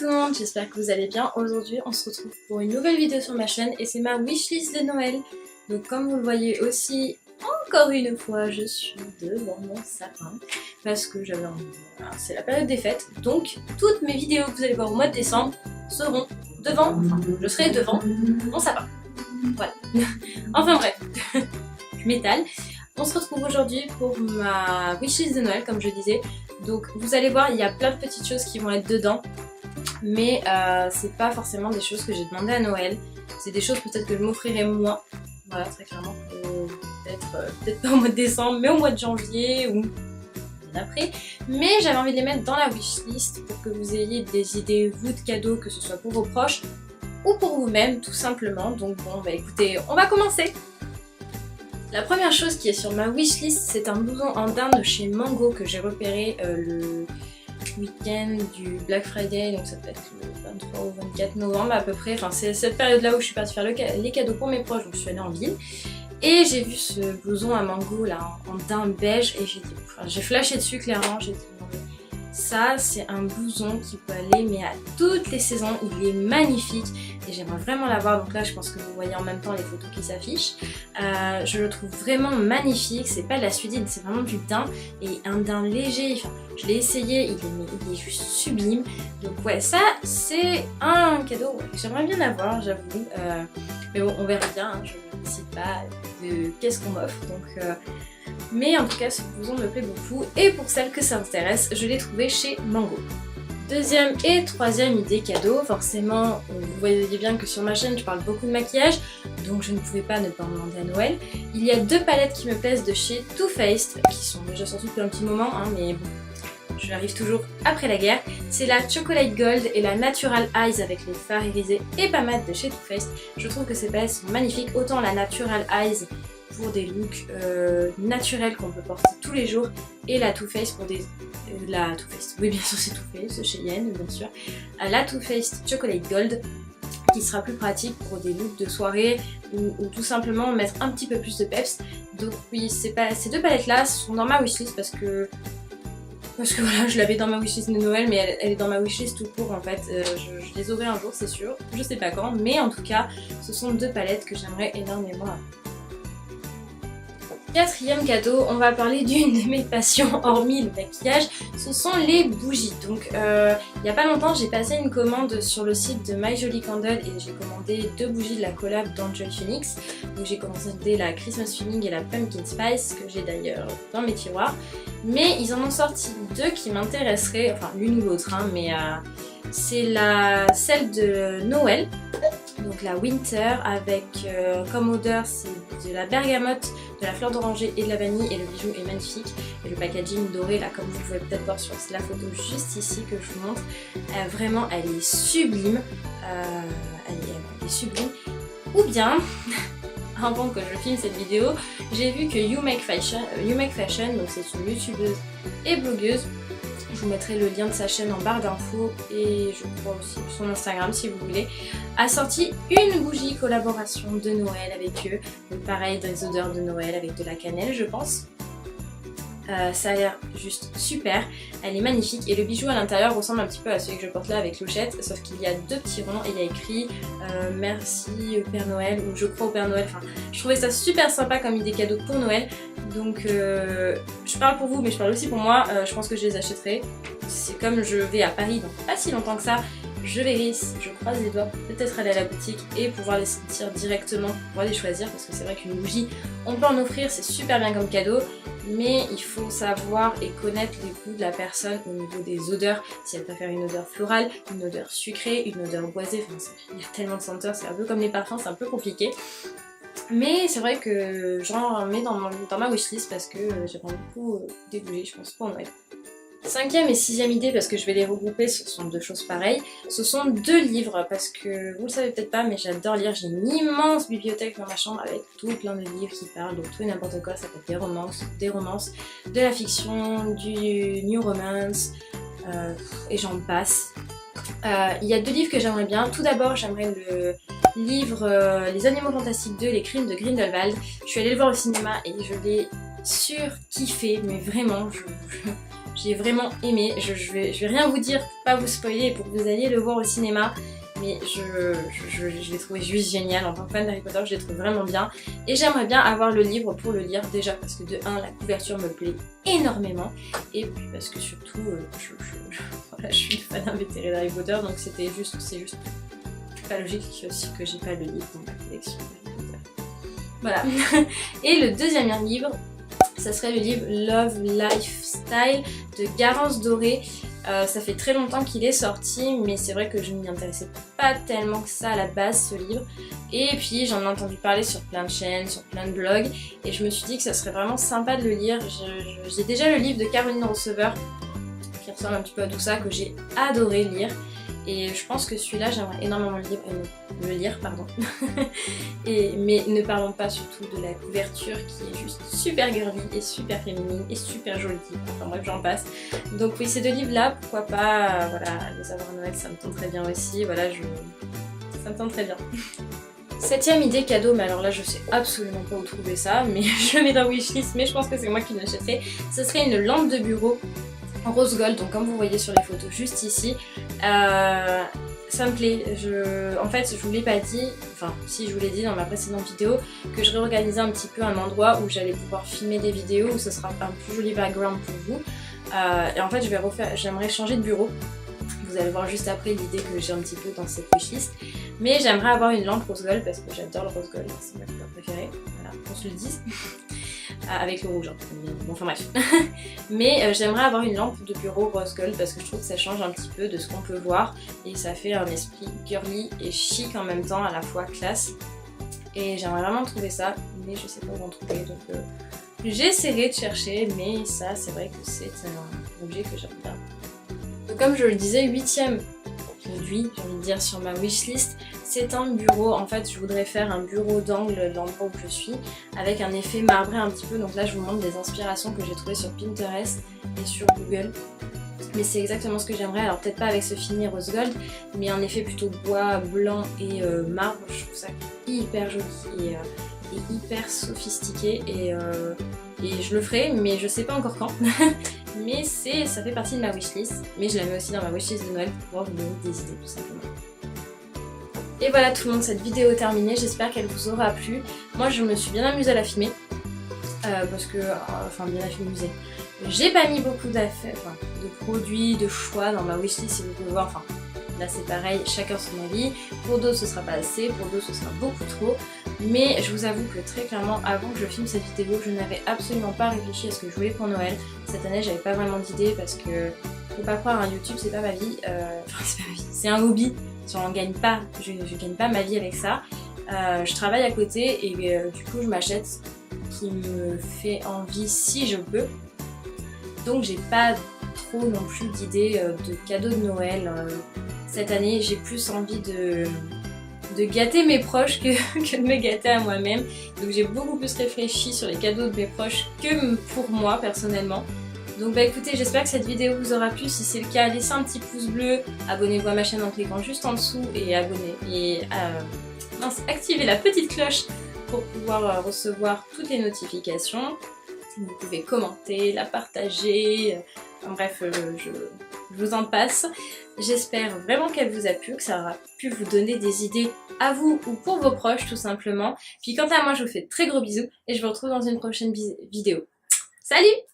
tout le monde, j'espère que vous allez bien. Aujourd'hui on se retrouve pour une nouvelle vidéo sur ma chaîne et c'est ma wishlist de Noël. Donc comme vous le voyez aussi, encore une fois je suis devant mon sapin parce que j'avais envie, voilà, c'est la période des fêtes. Donc toutes mes vidéos que vous allez voir au mois de décembre seront devant, enfin je serai devant mon sapin. Voilà. Enfin bref, je m'étale. On se retrouve aujourd'hui pour ma wishlist de Noël comme je disais. Donc vous allez voir, il y a plein de petites choses qui vont être dedans. Mais c'est pas forcément des choses que j'ai demandé à Noël. C'est des choses peut-être que je m'offrirai moi. Voilà, très clairement. Peut-être pas au mois de décembre, mais au mois de janvier ou d'après. Mais j'avais envie de les mettre dans la wishlist pour que vous ayez des idées, vous, de cadeaux, que ce soit pour vos proches ou pour vous-même, tout simplement. Donc bon, bah écoutez, on va commencer. La première chose qui est sur ma wishlist, c'est un blouson en daim de chez Mango que j'ai repéré le week-end du Black Friday, donc ça peut être le 23 ou 24 novembre à peu près. Enfin, c'est cette période-là où je suis partie faire les cadeaux pour mes proches, donc je suis allée en ville. Et j'ai vu ce blouson à Mango là en daim beige et j'ai flashé dessus clairement. J'ai dit non mais ça c'est un blouson qui peut aller mais à toutes les saisons, il est magnifique et j'aimerais vraiment l'avoir. Donc là je pense que vous voyez en même temps les photos qui s'affichent. Je le trouve vraiment magnifique, c'est pas de la suidine, c'est vraiment du daim et un daim léger. Enfin, je l'ai essayé, il est juste sublime. Donc ouais, ça c'est un cadeau que j'aimerais bien avoir, j'avoue. Mais bon, on verra bien, hein, je ne décide pas de qu'est-ce qu'on m'offre. Donc, mais en tout cas, ce blouson me plaît beaucoup. Et pour celles que ça intéresse, je l'ai trouvé chez Mango. Deuxième et troisième idée cadeau, forcément, vous voyez bien que sur ma chaîne, je parle beaucoup de maquillage, donc je ne pouvais pas ne pas en demander à Noël. Il y a deux palettes qui me plaisent de chez Too Faced, qui sont déjà sorties depuis un petit moment, hein, mais bon, je arrive toujours après la guerre. C'est la Chocolate Gold et la Natural Eyes avec les fards irisés et pommades de chez Too Faced. Je trouve que ces palettes sont magnifiques, autant la Natural Eyes pour des looks naturels qu'on peut porter tous les jours et la Too Faced pour des... la Too Faced, oui bien sûr c'est Too Faced, chez Yen bien sûr. La Too Faced Chocolate Gold qui sera plus pratique pour des looks de soirée ou tout simplement mettre un petit peu plus de peps. Donc oui, ces deux palettes là sont dans ma wishlist parce que voilà, je l'avais dans ma wishlist de Noël, mais elle est dans ma wishlist tout court en fait. Je les aurai un jour, c'est sûr. Je sais pas quand, mais en tout cas, ce sont deux palettes que j'aimerais énormément avoir. Quatrième cadeau, on va parler d'une de mes passions, hormis le maquillage, ce sont les bougies. Donc il n'y a pas longtemps, j'ai passé une commande sur le site de My Jolly Candle et j'ai commandé deux bougies de la collab d'Angel Phoenix. Donc j'ai commandé la Christmas Feeling et la Pumpkin Spice, que j'ai d'ailleurs dans mes tiroirs. Mais ils en ont sorti deux qui m'intéresseraient, enfin l'une ou l'autre, hein, mais c'est celle de Noël. Donc la Winter avec comme odeur c'est de la bergamote, de la fleur d'oranger et de la vanille et le bijou est magnifique. Et le packaging doré là comme vous pouvez peut-être voir sur la photo juste ici que je vous montre, vraiment elle est sublime, elle est sublime. Ou bien, avant que je filme cette vidéo, j'ai vu que You Make Fashion, donc c'est une youtubeuse et blogueuse. Je vous mettrai le lien de sa chaîne en barre d'infos et je crois aussi son Instagram si vous voulez, a sorti une bougie collaboration de Noël avec eux. Donc pareil, des odeurs de Noël avec de la cannelle je pense. Ça a l'air juste super, elle est magnifique et le bijou à l'intérieur ressemble un petit peu à celui que je porte là avec clochette, sauf qu'il y a deux petits ronds et il y a écrit merci Père Noël ou je crois au Père Noël. Enfin, je trouvais ça super sympa comme idée cadeau pour Noël. Donc je parle pour vous mais je parle aussi pour moi, je pense que je les achèterai. C'est comme je vais à Paris donc pas si longtemps que ça, je verrai si je croise les doigts pour peut-être aller à la boutique et pouvoir les sentir directement, pouvoir les choisir parce que c'est vrai qu'une bougie on peut en offrir, c'est super bien comme cadeau mais il faut savoir et connaître les goûts de la personne au niveau des odeurs, si elle préfère une odeur florale, une odeur sucrée, une odeur boisée, enfin il y a tellement de senteurs, c'est un peu comme les parfums, c'est un peu compliqué. Mais c'est vrai que j'en mets dans ma wishlist parce que j'aimerais beaucoup des bougies je pense pour Noël. Cinquième et sixième idée, parce que je vais les regrouper, ce sont deux choses pareilles. Ce sont deux livres, parce que vous le savez peut-être pas, mais j'adore lire. J'ai une immense bibliothèque dans ma chambre avec tout plein de livres qui parlent, donc tout et n'importe quoi. Ça peut être des romances, de la fiction, du new romance, et j'en passe. Il y a deux livres que j'aimerais bien. Tout d'abord, j'aimerais le livre Les Animaux Fantastiques 2, Les Crimes de Grindelwald. Je suis allée le voir au cinéma et je l'ai surkiffé, mais vraiment, j'ai vraiment aimé. Je vais rien vous dire pour pas vous spoiler et pour que vous alliez le voir au cinéma. Mais je l'ai trouvé juste génial. En tant que fan d'Harry Potter, je l'ai trouvé vraiment bien. Et j'aimerais bien avoir le livre pour le lire. Déjà parce que de 1, la couverture me plaît énormément. Et puis parce que surtout, voilà, je suis une fan invétérée d'Harry Potter. Donc c'est juste pas logique aussi que j'ai pas le livre dans ma collection d'Harry Potter. Voilà. Et le deuxième livre, ça serait le livre Love Lifestyle de Garance Doré. Ça fait très longtemps qu'il est sorti, mais c'est vrai que je ne m'y intéressais pas tellement que ça à la base, ce livre. Et puis j'en ai entendu parler sur plein de chaînes, sur plein de blogs, et je me suis dit que ça serait vraiment sympa de le lire. J'ai déjà le livre de Caroline Receveur, qui ressemble un petit peu à tout ça, que j'ai adoré lire. Et je pense que celui-là, j'aimerais énormément le lire. Mais ne parlons pas surtout de la couverture qui est juste super girly et super féminine et super jolie. Enfin bref, j'en passe. Donc oui, ces deux livres-là, pourquoi pas, voilà, les avoir à Noël, ça me tente très bien aussi. Voilà, ça me tente très bien. Septième idée cadeau, mais alors là je sais absolument pas où trouver ça, mais je le mets dans wishlist, mais je pense que c'est moi qui l'achèterai. Ce serait une lampe de bureau en rose gold, donc comme vous voyez sur les photos juste ici. Ça me plaît. En fait, je vous l'ai pas dit, enfin si je vous l'ai dit dans ma précédente vidéo, que je réorganisais un petit peu un endroit où j'allais pouvoir filmer des vidéos, où ce sera un plus joli background pour vous. Et en fait, j'aimerais changer de bureau. Vous allez voir juste après l'idée que j'ai un petit peu dans cette wishlist. Mais j'aimerais avoir une lampe rose gold parce que j'adore le rose gold, c'est ma couleur préférée. Voilà, qu'on se le dise. Avec le rouge, hein. Bon, enfin bref. Mais j'aimerais avoir une lampe de bureau rose gold parce que je trouve que ça change un petit peu de ce qu'on peut voir et ça fait un esprit girly et chic en même temps, à la fois classe. Et j'aimerais vraiment trouver ça, mais je sais pas où en trouver, donc j'essaierai de chercher, mais ça c'est vrai que c'est un objet que j'aime bien. Donc, comme je le disais, 8ème produit, j'ai envie de dire, sur ma wishlist, c'est un bureau. En fait, je voudrais faire un bureau d'angle l'endroit où je suis, avec un effet marbré un petit peu. Donc là, je vous montre des inspirations que j'ai trouvées sur Pinterest et sur Google. Mais c'est exactement ce que j'aimerais. Alors peut-être pas avec ce fini rose gold, mais un effet plutôt bois, blanc et marbre. Je trouve ça hyper joli et hyper sophistiqué. Et je le ferai, mais je sais pas encore quand. Mais ça fait partie de ma wishlist. Mais je la mets aussi dans ma wishlist de Noël pour pouvoir vous donner des idées tout simplement. Et voilà tout le monde, cette vidéo est terminée, j'espère qu'elle vous aura plu. Moi je me suis bien amusée à la filmer, parce que, enfin bien amusée. J'ai pas mis beaucoup d'affaires, enfin, de produits, de choix dans ma wishlist si vous pouvez voir, enfin là c'est pareil, chacun son avis. Pour d'autres ce sera pas assez, pour d'autres ce sera beaucoup trop. Mais je vous avoue que très clairement, avant que je filme cette vidéo, je n'avais absolument pas réfléchi à ce que je voulais pour Noël. Cette année j'avais pas vraiment d'idée parce que, faut pas croire, YouTube c'est pas ma vie, enfin c'est pas ma vie, c'est un hobby. Je gagne pas ma vie avec ça. Je travaille à côté et du coup je m'achète ce qui me fait envie si je peux. Donc j'ai pas trop non plus d'idées de cadeaux de Noël. Cette année j'ai plus envie de gâter mes proches que de me gâter à moi-même. Donc j'ai beaucoup plus réfléchi sur les cadeaux de mes proches que pour moi personnellement. Donc bah écoutez, j'espère que cette vidéo vous aura plu. Si c'est le cas, laissez un petit pouce bleu, abonnez-vous à ma chaîne en cliquant juste en dessous et activez la petite cloche pour pouvoir recevoir toutes les notifications. Vous pouvez commenter, la partager, enfin bref, je vous en passe. J'espère vraiment qu'elle vous a plu, que ça aura pu vous donner des idées à vous ou pour vos proches tout simplement. Puis quant à moi, je vous fais de très gros bisous et je vous retrouve dans une prochaine vidéo. Salut!